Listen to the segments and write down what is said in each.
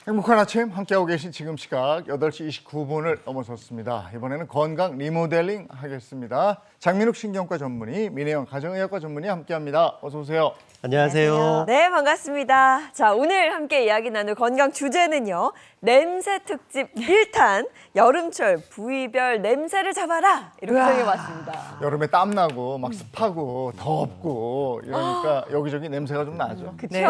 행복한 아침 함께하고 계신 지금 시각 8시 29분을 넘어섰습니다. 이번에는 건강 리모델링 하겠습니다. 장민욱 신경과 전문의, 민혜영 가정의학과 전문의 함께합니다. 어서 오세요. 안녕하세요. 네, 반갑습니다. 자, 오늘 함께 이야기 나눌 건강 주제는요. 냄새 특집 1탄 여름철 부위별 냄새를 잡아라. 이렇게 정해봤습니다. 여름에 땀 나고 막 습하고 덥고 이러니까 여기저기 냄새가 좀 나죠. 그쵸? 네.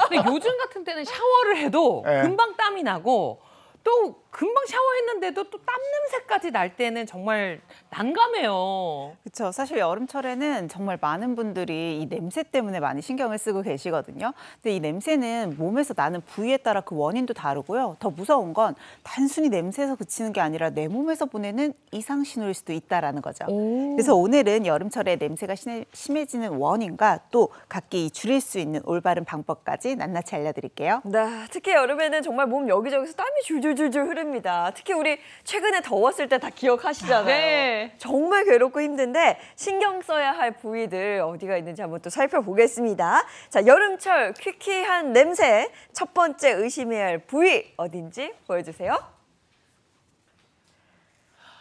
근데 요즘 같은 때는 샤워를 해도 네. 금방 땀이 나고 또 금방 샤워했는데도 또 땀 냄새까지 날 때는 정말 난감해요. 그렇죠. 사실 여름철에는 정말 많은 분들이 이 냄새 때문에 많이 신경을 쓰고 계시거든요. 근데 이 냄새는 몸에서 나는 부위에 따라 그 원인도 다르고요. 더 무서운 건 단순히 냄새에서 그치는 게 아니라 내 몸에서 보내는 이상 신호일 수도 있다라는 거죠. 그래서 오늘은 여름철에 냄새가 심해지는 원인과 또 각기 줄일 수 있는 올바른 방법까지 낱낱이 알려드릴게요. 네, 특히 여름에는 정말 몸 여기저기서 땀이 줄줄줄줄 흐릅니다. 특히 우리 최근에 더웠을 때 다 기억하시잖아요. 네. 정말 괴롭고 힘든데 신경 써야 할 부위들 어디가 있는지 한번 또 살펴보겠습니다. 자, 여름철 퀴퀴한 냄새 첫 번째 의심해야 할 부위 어딘지 보여주세요.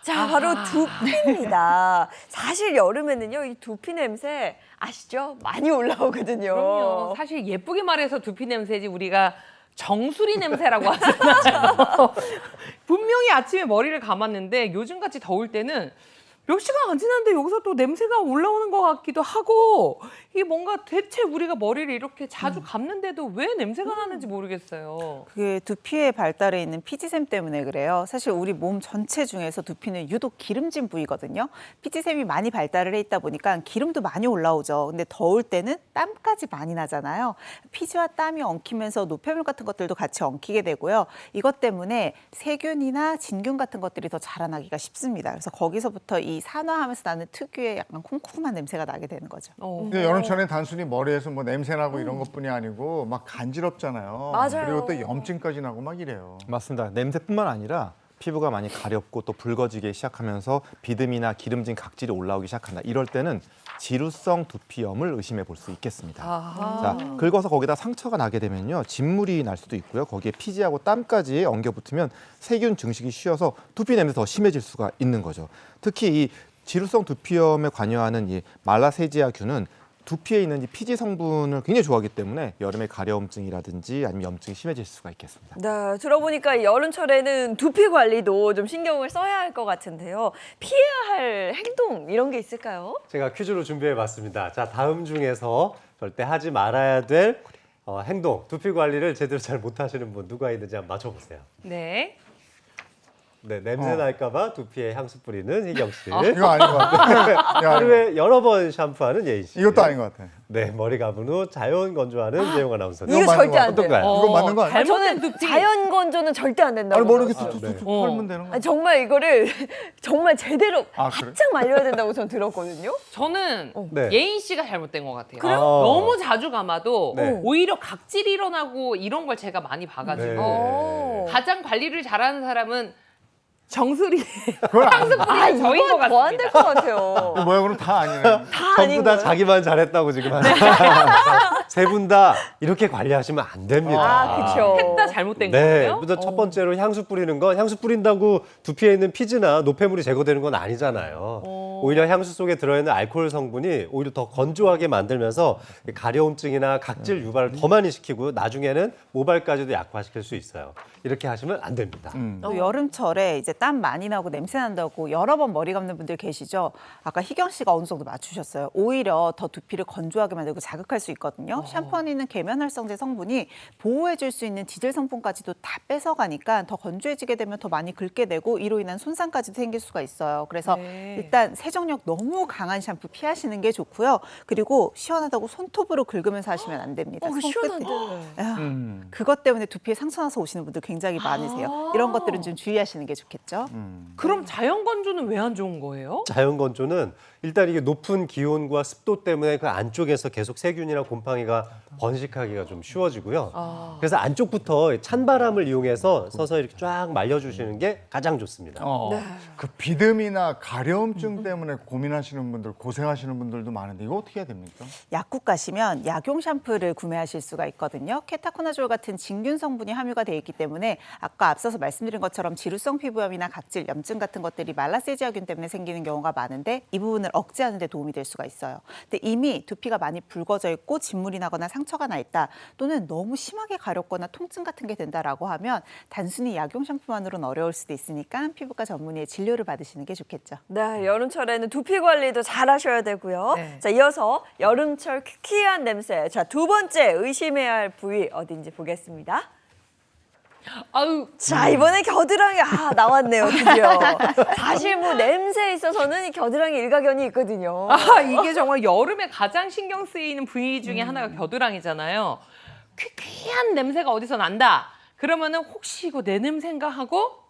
자, 바로 두피입니다. 사실 여름에는요, 이 두피 냄새 아시죠? 많이 올라오거든요. 그럼요. 사실 예쁘게 말해서 두피 냄새지 우리가 정수리 냄새라고 하잖아요. 분명히 아침에 머리를 감았는데 요즘같이 더울 때는 몇 시간 안 지났는데 여기서 또 냄새가 올라오는 것 같기도 하고 이게 뭔가 대체 우리가 머리를 이렇게 자주 감는데도 왜 냄새가 나는지 모르겠어요. 그게 두피의 발달에 있는 피지샘 때문에 그래요. 사실 우리 몸 전체 중에서 두피는 유독 기름진 부위거든요. 피지샘이 많이 발달을 해 있다 보니까 기름도 많이 올라오죠. 근데 더울 때는 땀까지 많이 나잖아요. 피지와 땀이 엉키면서 노폐물 같은 것들도 같이 엉키게 되고요. 이것 때문에 세균이나 진균 같은 것들이 더 자라나기가 쉽습니다. 그래서 거기서부터 이 산화하면서 나는 특유의 약간 쿰쿰한 냄새가 나게 되는 거죠. 근데 여름철에 단순히 머리에서 뭐 냄새 나고 이런 것뿐이 아니고 막 간지럽잖아요. 맞아요. 그리고 또 염증까지 나고 막 이래요. 맞습니다. 냄새뿐만 아니라 피부가 많이 가렵고 또 붉어지기 시작하면서 비듬이나 기름진 각질이 올라오기 시작한다. 이럴 때는 지루성 두피염을 의심해 볼 수 있겠습니다. 자, 긁어서 거기다 상처가 나게 되면요. 진물이 날 수도 있고요. 거기에 피지하고 땀까지 엉겨 붙으면 세균 증식이 쉬어서 두피 냄새 더 심해질 수가 있는 거죠. 특히 이 지루성 두피염에 관여하는 이 말라세지아균은 두피에 있는 이 피지 성분을 굉장히 좋아하기 때문에 여름에 가려움증이라든지 아니면 염증이 심해질 수가 있겠습니다. 네, 들어보니까 여름철에는 두피 관리도 좀 신경을 써야 할 것 같은데요. 피해야 할 행동 이런 게 있을까요? 제가 퀴즈로 준비해봤습니다. 자, 다음 중에서 절대 하지 말아야 될 행동, 두피 관리를 제대로 잘 못하시는 분 누가 있는지 한번 맞춰보세요. 네. 네, 냄새 날까봐 두피에 향수 뿌리는 희경 씨. 이거 아닌 것 같아. 야, 하루에 여러 번 샴푸하는 예희 씨. 이것도 아닌 것 같아. 네, 머리 감은 후 자연 건조하는 재용 아나운서님. 이거 맞는 절대 거 안 돼요. 어떤가요? 이거 맞는 거 아니야? 잘못된 저는 두피. 자연 건조는 절대 안 된다고. 아니 뭐 이렇게 들었어요. 툭툭툭 네. 털면 되는 거야? 아니, 정말 이거를 정말 제대로 아, 그래? 바짝 말려야 된다고 전 들었거든요. 저는 네. 예인 씨가 잘못된 것 같아요. 그래요? 너무 자주 감아도 네. 오히려 각질이 일어나고 이런 걸 제가 많이 봐가지고 네. 오. 가장 관리를 잘하는 사람은 정수리 그건 아니야. 아, 저인 것 이건 더 안 될 것 같아요. 이거 뭐야 그럼 다 아니네. 다 전부 아닌 다 거예요? 자기만 잘했다고 지금 하세요. 세 분 다 이렇게 관리하시면 안 됩니다. 아, 그쵸. 셋다 잘못된 네, 거예요? 우선 첫 번째로 향수 뿌리는 건 향수 뿌린다고 두피에 있는 피지나 노폐물이 제거되는 건 아니잖아요. 오히려 향수 속에 들어있는 알코올 성분이 오히려 더 건조하게 만들면서 가려움증이나 각질 유발을 더 많이 시키고 나중에는 모발까지도 약화시킬 수 있어요. 이렇게 하시면 안 됩니다. 또 여름철에 이제 땀 많이 나고 냄새 난다고 여러 번 머리 감는 분들 계시죠? 아까 희경 씨가 어느 정도 맞추셨어요. 오히려 더 두피를 건조하게 만들고 자극할 수 있거든요. 샴푸 안에 있는 계면활성제 성분이 보호해줄 수 있는 지질 성분까지도 다 뺏어가니까 더 건조해지게 되면 더 많이 긁게 되고 이로 인한 손상까지도 생길 수가 있어요. 그래서 네. 일단 세정력 너무 강한 샴푸 피하시는 게 좋고요. 그리고 시원하다고 손톱으로 긁으면서 하시면 안 됩니다. 그 손끝에. 시원한데. 그것 때문에 두피에 상처 나서 오시는 분들 굉장히 많으세요. 이런 것들은 좀 주의하시는 게 좋겠죠. 그럼 자연 건조는 왜 안 좋은 거예요? 자연 건조는 일단 이게 높은 기온과 습도 때문에 그 안쪽에서 계속 세균이나 곰팡이가 번식하기가 좀 쉬워지고요. 그래서 안쪽부터 찬바람을 이용해서 서서 이렇게 쫙 말려주시는 게 가장 좋습니다. 그 비듬이나 가려움증 때문에 고민하시는 분들, 고생하시는 분들도 많은데 이거 어떻게 해야 됩니까? 약국 가시면 약용 샴푸를 구매하실 수가 있거든요. 케타코나졸 같은 진균 성분이 함유가 되어 있기 때문에 아까 앞서서 말씀드린 것처럼 지루성 피부염이나 각질, 염증 같은 것들이 말라세지아균 때문에 생기는 경우가 많은데 이 부분을 억제하는 데 도움이 될 수가 있어요. 근데 이미 두피가 많이 붉어져 있고 진물이 나거나 상처가 나 있다 또는 너무 심하게 가렵거나 통증 같은 게 된다라고 하면 단순히 약용 샴푸만으로는 어려울 수도 있으니까 피부과 전문의의 진료를 받으시는 게 좋겠죠. 네, 여름철에는 두피 관리도 잘 하셔야 되고요. 네. 자, 이어서 여름철 퀴퀴한 냄새. 자, 두 번째 의심해야 할 부위 어딘지 보겠습니다. 아유, 자, 이번에 겨드랑이 나왔네요, 드디어. 사실 뭐 냄새에 있어서는 이 겨드랑이 일가견이 있거든요. 이게 정말 여름에 가장 신경 쓰이는 부위 중에 하나가 겨드랑이잖아요. 퀴퀴한 냄새가 어디서 난다. 그러면은 혹시 이거 내 냄새인가 하고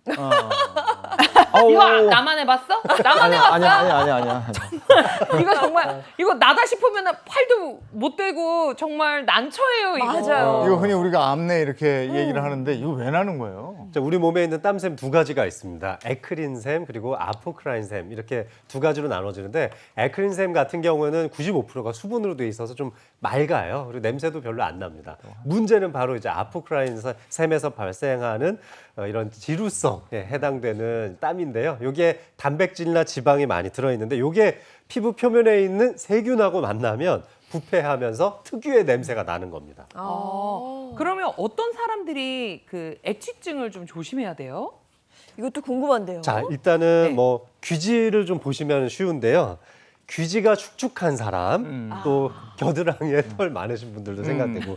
이거 나만 해봤어? 나만 해봤어? 아니야. 이거 정말 이거 나다 싶으면 팔도 못 대고 정말 난처해요 이거. 맞아요. 이거 흔히 우리가 암내 이렇게 얘기를 하는데 이거 왜 나는 거예요? 자, 우리 몸에 있는 땀샘 두 가지가 있습니다. 에크린샘 그리고 아포크라인샘 이렇게 두 가지로 나눠지는데 에크린샘 같은 경우는 95%가 수분으로 돼 있어서 좀 맑아요. 그리고 냄새도 별로 안 납니다. 문제는 바로 이제 아포크라인샘에서 발생하는 이런 지루성에 해당되는 땀인데요. 이게 단백질이나 지방이 많이 들어있는데 이게 피부 표면에 있는 세균하고 만나면 부패하면서 특유의 냄새가 나는 겁니다. 그러면 어떤 사람들이 그 액취증을 좀 조심해야 돼요? 이것도 궁금한데요. 자, 일단은 네. 뭐 귀지를 좀 보시면 쉬운데요. 귀지가 축축한 사람, 또 겨드랑이에 털 많으신 분들도 생각되고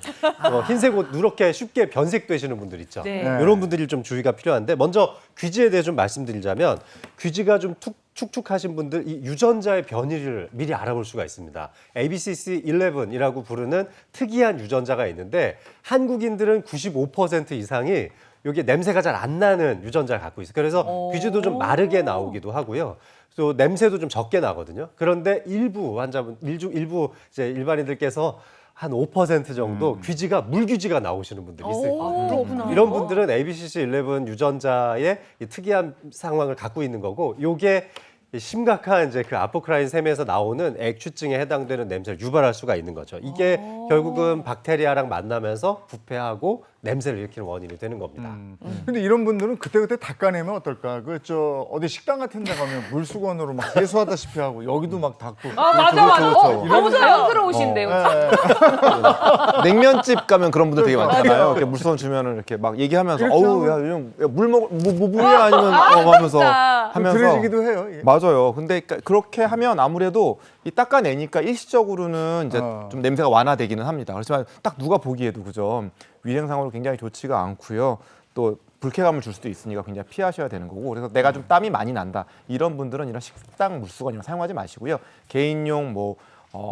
흰색 옷 누렇게 쉽게 변색되시는 분들 있죠. 네. 이런 분들이 좀 주의가 필요한데 먼저 귀지에 대해 좀 말씀드리자면 귀지가 좀 축축하신 분들 이 유전자의 변이를 미리 알아볼 수가 있습니다. ABCC11이라고 부르는 특이한 유전자가 있는데 한국인들은 95% 이상이 이게 냄새가 잘 안 나는 유전자를 갖고 있어요. 그래서 귀지도 좀 마르게 나오기도 하고요. 또 냄새도 좀 적게 나거든요. 그런데 일부 환자분, 일부 이제 일반인들께서 한 5% 정도 귀지가 물귀지가 나오시는 분들이 있을 거예요. 그렇구나. 이런 분들은 ABCC11 유전자의 이 특이한 상황을 갖고 있는 거고, 요게 심각한 이제 그 아포크라인 샘에서 나오는 액취증에 해당되는 냄새를 유발할 수가 있는 거죠. 이게 결국은 박테리아랑 만나면서 부패하고 냄새를 일으키는 원인이 되는 겁니다. 근데 이런 분들은 그때그때 닦아내면 어떨까? 어디 식당 같은 데 가면 물수건으로 막 세수하다시피 하고 여기도 막 닦고. 맞아. 그렇죠. 너무 자연스러우신데요. 냉면집 가면 그런 분들 되게 많잖아요. 이렇게 물수건 주면은 이렇게 막 얘기하면서 그렇죠. 어우 야 요즘 물 먹 뭐 물이야 아니면 하면서 하면서 그래지기도 해요. 예. 맞아요. 근데 그렇게 하면 아무래도 이 닦아내니까 일시적으로는 이제 좀 냄새가 완화되기는 합니다. 그렇지만 딱 누가 보기에도 그죠. 위생상으로 굉장히 좋지가 않고요. 또 불쾌감을 줄 수도 있으니까 굉장히 피하셔야 되는 거고. 그래서 내가 좀 땀이 많이 난다. 이런 분들은 이런 식당 물수건 이런 거 사용하지 마시고요. 개인용 뭐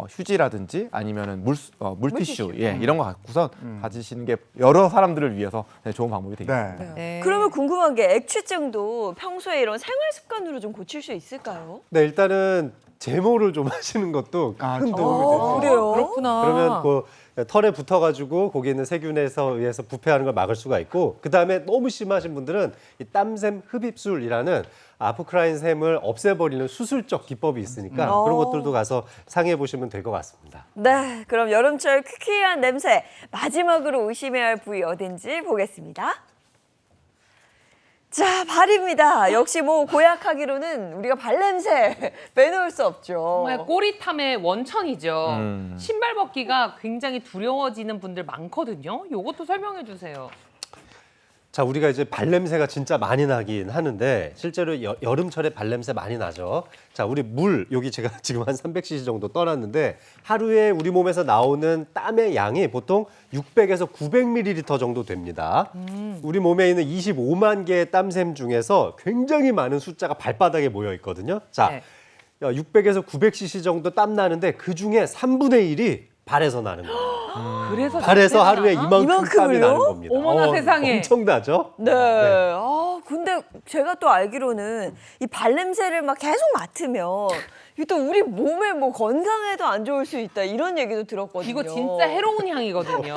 휴지라든지 아니면은 물티슈 예, 이런 거 갖고선 가지시는 게 여러 사람들을 위해서 좋은 방법이 되겠습니다. 네. 네. 그러면 궁금한 게 액취증도 평소에 이런 생활 습관으로 좀 고칠 수 있을까요? 네, 일단은 제모를 좀 하시는 것도 큰 도움이 되죠. 그래요? 그렇구나. 그러면 그 털에 붙어가지고 거기에 있는 세균에서 의해서 부패하는 걸 막을 수가 있고, 그 다음에 너무 심하신 분들은 이 땀샘 흡입술이라는 아포크라인 샘을 없애버리는 수술적 기법이 있으니까 그런 것들도 가서 상의해 보시면 될 것 같습니다. 네, 그럼 여름철 퀴퀴한 냄새 마지막으로 의심해야 할 부위 어딘지 보겠습니다. 자, 발입니다. 역시 뭐 고약하기로는 우리가 발냄새 빼놓을 수 없죠. 정말 꼬릿함의 원천이죠. 신발 벗기가 굉장히 두려워지는 분들 많거든요. 이것도 설명해 주세요. 자, 우리가 이제 발냄새가 진짜 많이 나긴 하는데 실제로 여름철에 발냄새 많이 나죠. 자, 우리 물 여기 제가 지금 한 300cc 정도 떠났는데 하루에 우리 몸에서 나오는 땀의 양이 보통 600에서 900ml 정도 됩니다. 우리 몸에 있는 25만 개의 땀샘 중에서 굉장히 많은 숫자가 발바닥에 모여 있거든요. 자, 네. 600에서 900cc 정도 땀 나는데 그 중에 3분의 1이 발에서 나는 거예요. 그래서 발에서 냄새가 하루에 나나? 이만큼 땀이 이만큼을요? 나는 겁니다. 어머나 세상에. 엄청나죠? 네. 아, 근데 제가 또 알기로는 이 발냄새를 막 계속 맡으면 이게 또 우리 몸에 뭐 건강에도 안 좋을 수 있다 이런 얘기도 들었거든요. 이거 진짜 해로운 향이거든요.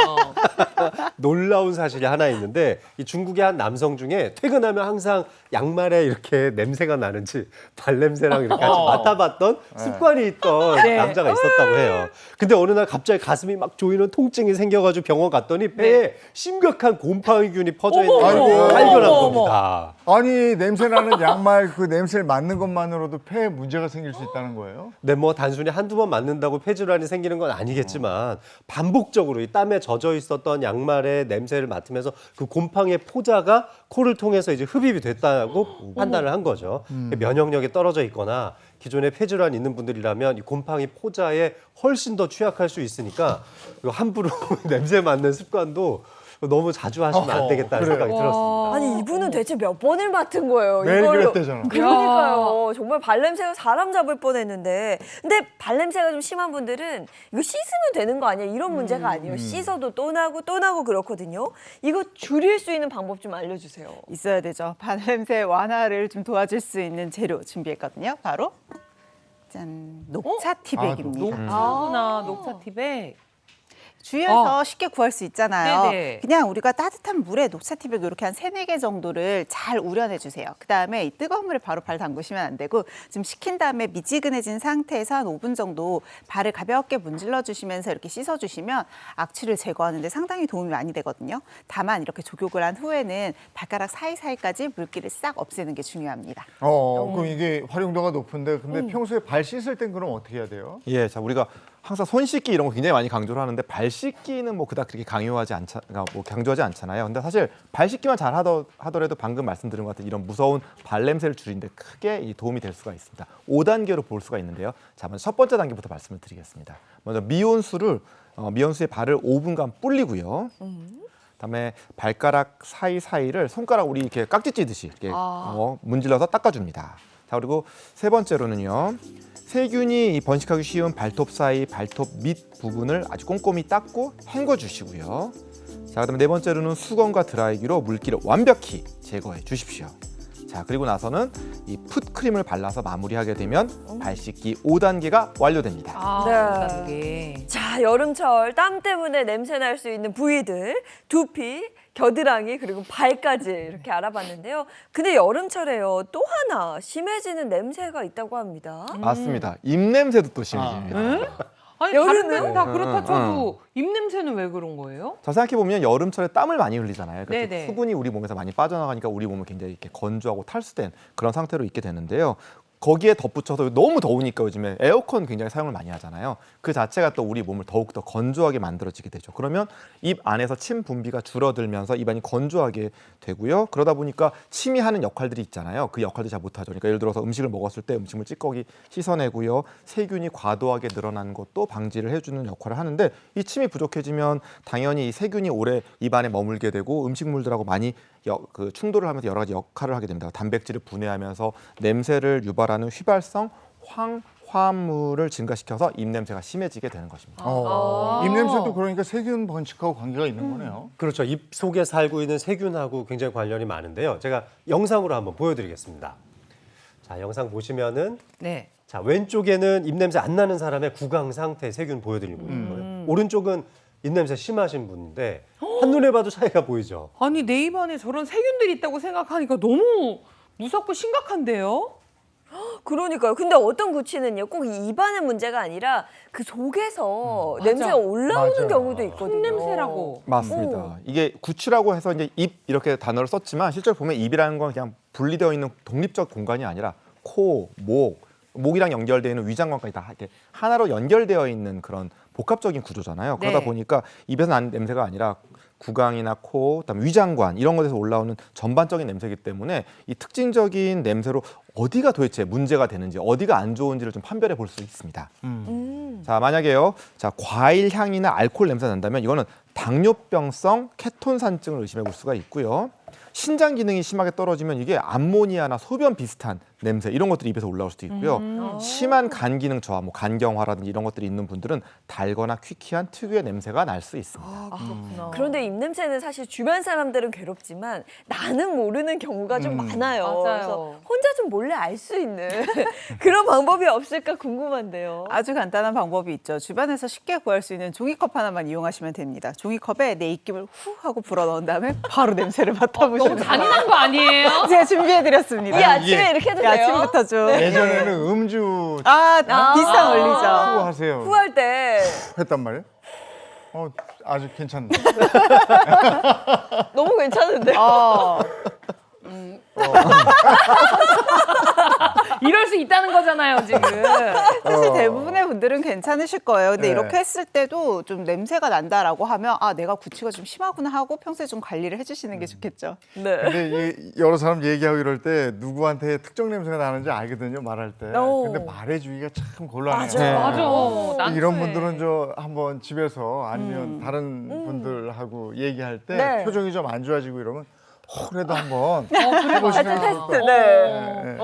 놀라운 사실이 하나 있는데 이 중국의 한 남성 중에 퇴근하면 항상 양말에 이렇게 냄새가 나는지 발냄새랑 이렇게 같이 맡아봤던 습관이 있던 네. 남자가 있었다고 해요. 근데 어느 날 갑자기 가슴이 막 조이는 통증이 생겨가지고 병원 갔더니 폐에 심각한 곰팡이균이 퍼져 있는 걸 어머, 발견한 어머, 어머. 겁니다. 아니 냄새 나는 양말 그 냄새를 맡는 것만으로도 폐에 문제가 생길 수 있다는 거예요? 네, 뭐 단순히 한두 번 맞는다고 폐질환이 생기는 건 아니겠지만 반복적으로 이 땀에 젖어 있었던 양말의 냄새를 맡으면서 그 곰팡이의 포자가 코를 통해서 이제 흡입이 됐다고 판단을 한 거죠. 면역력이 떨어져 있거나 기존에 폐질환 있는 분들이라면 이 곰팡이 포자에 훨씬 더 취약할 수 있으니까 이거 함부로 냄새 맡는 습관도 너무 자주 하시면 안 되겠다는 그래요. 생각이 들었습니다. 아니 이분은 대체 몇 번을 맡은 거예요? 매일 이걸로. 그랬대잖아. 그러니까요. 정말 발냄새가 사람 잡을 뻔했는데, 근데 발냄새가 좀 심한 분들은 이거 씻으면 되는 거 아니야? 이런 문제가 아니에요. 씻어도 또 나고 그렇거든요. 이거 줄일 수 있는 방법 좀 알려주세요. 있어야 되죠. 발냄새 완화를 좀 도와줄 수 있는 재료 준비했거든요. 바로 짠, 녹차 티백입니다. 녹차구나, 녹차 티백. 주위에서 쉽게 구할 수 있잖아요. 네네. 그냥 우리가 따뜻한 물에 녹차티백 이렇게 한 3-4개 정도를 잘 우려내 주세요. 그다음에 이 뜨거운 물에 바로 발 담그시면 안 되고 좀 식힌 다음에 미지근해진 상태에서 한 5분 정도 발을 가볍게 문질러 주시면서 이렇게 씻어 주시면 악취를 제거하는 데 상당히 도움이 많이 되거든요. 다만 이렇게 조격을 한 후에는 발가락 사이사이까지 물기를 싹 없애는 게 중요합니다. 그럼 이게 활용도가 높은데 근데 평소에 발 씻을 땐 그럼 어떻게 해야 돼요? 예, 자 우리가 항상 손 씻기 이런 거 굉장히 많이 강조를 하는데 발 씻기는 뭐 그닥 그렇게 강조하지 않잖아요. 근데 사실 발 씻기만 잘 하더라도 방금 말씀드린 것 같은 이런 무서운 발 냄새를 줄이는데 크게 이 도움이 될 수가 있습니다. 5단계로 볼 수가 있는데요. 자, 먼저 첫 번째 단계부터 말씀을 드리겠습니다. 먼저 미온수에 발을 5분간 불리고요. 그다음에 발가락 사이사이를 손가락 우리 이렇게 깍지 찌듯이 이렇게 문질러서 닦아줍니다. 자, 그리고 세 번째로는요. 세균이 번식하기 쉬운 발톱 사이, 발톱 밑 부분을 아주 꼼꼼히 닦고 헹궈 주시고요. 자, 그다음에 네 번째로는 수건과 드라이기로 물기를 완벽히 제거해 주십시오. 자, 그리고 나서는 이 풋크림을 발라서 마무리하게 되면 발 씻기 5단계가 완료됩니다. 네. 자, 여름철 땀 때문에 냄새 날 수 있는 부위들, 두피, 겨드랑이 그리고 발까지 이렇게 알아봤는데요. 근데 여름철에요 또 하나 심해지는 냄새가 있다고 합니다. 맞습니다. 입냄새도 또 심해집니다. 아니 여름에? 다른 데는 다 그렇다 쳐도 입냄새는 왜 그런 거예요? 자, 생각해보면 여름철에 땀을 많이 흘리잖아요. 그래서 네네. 수분이 우리 몸에서 많이 빠져나가니까 우리 몸을 굉장히 이렇게 건조하고 탈수된 그런 상태로 있게 되는데요. 거기에 덧붙여서 너무 더우니까 요즘에 에어컨 굉장히 사용을 많이 하잖아요. 그 자체가 또 우리 몸을 더욱더 건조하게 만들어지게 되죠. 그러면 입 안에서 침 분비가 줄어들면서 입안이 건조하게 되고요. 그러다 보니까 침이 하는 역할들이 있잖아요. 그 역할도 잘 못하죠. 그러니까 예를 들어서 음식을 먹었을 때 음식물 찌꺼기 씻어내고요. 세균이 과도하게 늘어나는 것도 방지를 해주는 역할을 하는데 이 침이 부족해지면 당연히 이 세균이 오래 입안에 머물게 되고 음식물들하고 많이 충돌을 하면서 여러 가지 역할을 하게 됩니다. 단백질을 분해하면서 냄새를 유발하는 휘발성 화합물을 증가시켜서 입냄새가 심해지게 되는 것입니다. 입냄새도 그러니까 세균 번식하고 관계가 있는 거네요. 그렇죠. 입 속에 살고 있는 세균하고 굉장히 관련이 많은데요. 제가 영상으로 한번 보여드리겠습니다. 자, 영상 보시면은 네. 자, 왼쪽에는 입냄새 안 나는 사람의 구강 상태 세균 보여드리는 거예요. 오른쪽은 입냄새 심하신 분인데 한눈에 봐도 차이가 보이죠. 아니 내 입안에 저런 세균들이 있다고 생각하니까 너무 무섭고 심각한데요? 그러니까요. 근데 어떤 구취는요 꼭 이 입안의 문제가 아니라 그 속에서 냄새가 올라오는 맞아. 경우도 있거든요. 흙냄새라고. 맞습니다. 이게 구취라고 해서 이제 입 이렇게 단어를 썼지만 실제로 보면 입이라는 건 그냥 분리되어 있는 독립적 공간이 아니라 코, 목이랑 연결되어 있는 위장관까지 다 이렇게 하나로 연결되어 있는 그런 복합적인 구조잖아요. 그러다 네. 보니까 입에서 나는 냄새가 아니라 구강이나 코, 그다음에 위장관 이런 것에서 올라오는 전반적인 냄새이기 때문에 이 특징적인 냄새로 어디가 도대체 문제가 되는지 어디가 안 좋은지를 좀 판별해 볼 수 있습니다. 자, 만약에요. 자, 과일 향이나 알코올 냄새 난다면 이거는 당뇨병성 케톤산증을 의심해 볼 수가 있고요. 신장 기능이 심하게 떨어지면 이게 암모니아나 소변 비슷한 냄새 이런 것들이 입에서 올라올 수도 있고요. 심한 간 기능 저하, 뭐 간경화라든지 이런 것들이 있는 분들은 달거나 퀴퀴한 특유의 냄새가 날 수 있습니다. 그렇구나. 그런데 입냄새는 사실 주변 사람들은 괴롭지만 나는 모르는 경우가 좀 많아요. 맞아요. 그래서 혼자 좀 몰래 알 수 있는 그런 방법이 없을까 궁금한데요. 아주 간단한 방법이 있죠. 주변에서 쉽게 구할 수 있는 종이컵 하나만 이용하시면 됩니다. 종이컵에 내 입김을 후 하고 불어 넣은 다음에 바로 냄새를 맡아보시면 너무 잔인한 거 아니에요? 제가 준비해드렸습니다. 이 아침에 이렇게 해도 돼요? 아침부터 좀. 예전에는 음주 비슷한 원리죠. 하세요. 후할 때 했단 말이에요? 아주 괜찮네. 너무 괜찮은데. 이럴 수 있다는 거잖아요, 지금. 사실 대부분의 분들은 괜찮으실 거예요. 근데 네. 이렇게 했을 때도 좀 냄새가 난다라고 하면 아 내가 구취가 좀 심하구나 하고 평소에 좀 관리를 해주시는 게 좋겠죠. 네. 근데 여러 사람 얘기하고 이럴 때 누구한테 특정 냄새가 나는지 알거든요, 말할 때. 오. 근데 말해주기가 참 곤란해요. 맞아요. 맞아. 난처해. 이런 분들은 저 한번 집에서 아니면 다른 분들하고 얘기할 때 네. 표정이 좀 안 좋아지고 이러면 그래도 한번 하여튼 테스트. 네.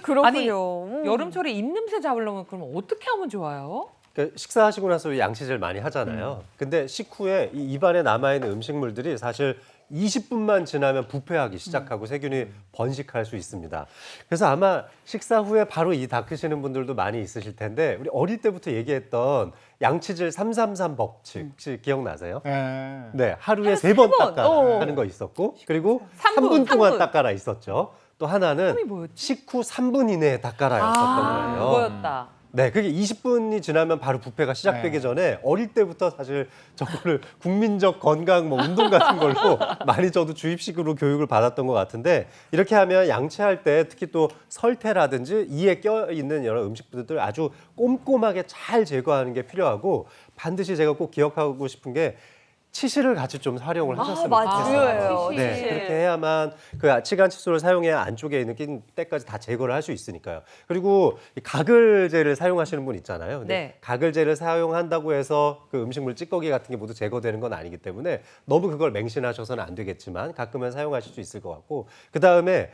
그렇군요. 아니, 여름철에 입냄새 잡으려면 그럼 어떻게 하면 좋아요? 그러니까 식사하시고 나서 양치질 많이 하잖아요. 근데 식후에 이 입안에 남아있는 음식물들이 사실 20분만 지나면 부패하기 시작하고 세균이 번식할 수 있습니다. 그래서 아마 식사 후에 바로 이 닦으시는 분들도 많이 있으실 텐데 우리 어릴 때부터 얘기했던 양치질 333 법칙 혹시 기억나세요? 네. 네, 하루에 3번 닦아라 어. 하는 거 있었고 그리고 3분 3분 동안 3분. 닦아라 있었죠. 또 하나는 식후 3분 이내에 닦아라였었던 거예요. 그거였다. 네, 그게 20분이 지나면 바로 부패가 시작되기 네. 전에 어릴 때부터 사실 저거를 국민적 건강 뭐 운동 같은 걸로 많이 저도 주입식으로 교육을 받았던 것 같은데 이렇게 하면 양치할 때 특히 또 설태라든지 이에 껴 있는 여러 음식들을 아주 꼼꼼하게 잘 제거하는 게 필요하고 반드시 제가 꼭 기억하고 싶은 게 치실을 같이 좀 활용을 하셨으면 맞아요. 좋겠어요. 중요해요. 네, 치실. 그렇게 해야만 그 치간 칫솔을 사용해야 안쪽에 있는 낀 때까지 다 제거를 할 수 있으니까요. 그리고 이 가글제를 사용하시는 분 있잖아요. 근데 네. 가글제를 사용한다고 해서 그 음식물 찌꺼기 같은 게 모두 제거되는 건 아니기 때문에 너무 그걸 맹신하셔서는 안 되겠지만 가끔은 사용하실 수 있을 것 같고 그 다음에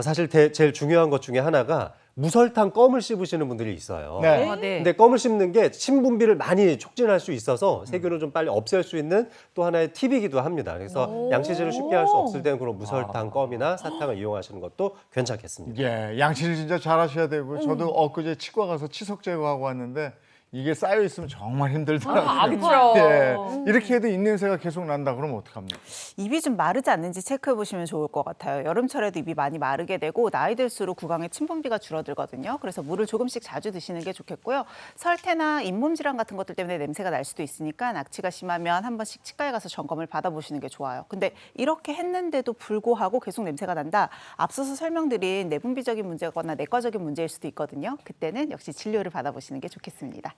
사실 제일 중요한 것 중에 하나가 무설탕 껌을 씹으시는 분들이 있어요. 네. 네. 근데 껌을 씹는 게 신분비를 많이 촉진할 수 있어서 세균을 좀 빨리 없앨 수 있는 또 하나의 팁이기도 합니다. 그래서 양치질을 쉽게 할 수 없을 때는 그런 무설탕 껌이나 사탕을 이용하시는 것도 괜찮겠습니다. 예, 양치를 진짜 잘하셔야 되고 저도 엊그제 치과 가서 치석 제거하고 왔는데 이게 쌓여 있으면 정말 힘들더라고요. 그렇죠. 예, 이렇게 해도 입냄새가 계속 난다 그러면 어떡합니까? 입이 좀 마르지 않는지 체크해 보시면 좋을 것 같아요. 여름철에도 입이 많이 마르게 되고 나이 들수록 구강의 침분비가 줄어들거든요. 그래서 물을 조금씩 자주 드시는 게 좋겠고요. 설태나 잇몸 질환 같은 것들 때문에 냄새가 날 수도 있으니까 악취가 심하면 한 번씩 치과에 가서 점검을 받아보시는 게 좋아요. 근데 이렇게 했는데도 불구하고 계속 냄새가 난다. 앞서서 설명드린 내분비적인 문제거나 내과적인 문제일 수도 있거든요. 그때는 역시 진료를 받아보시는 게 좋겠습니다.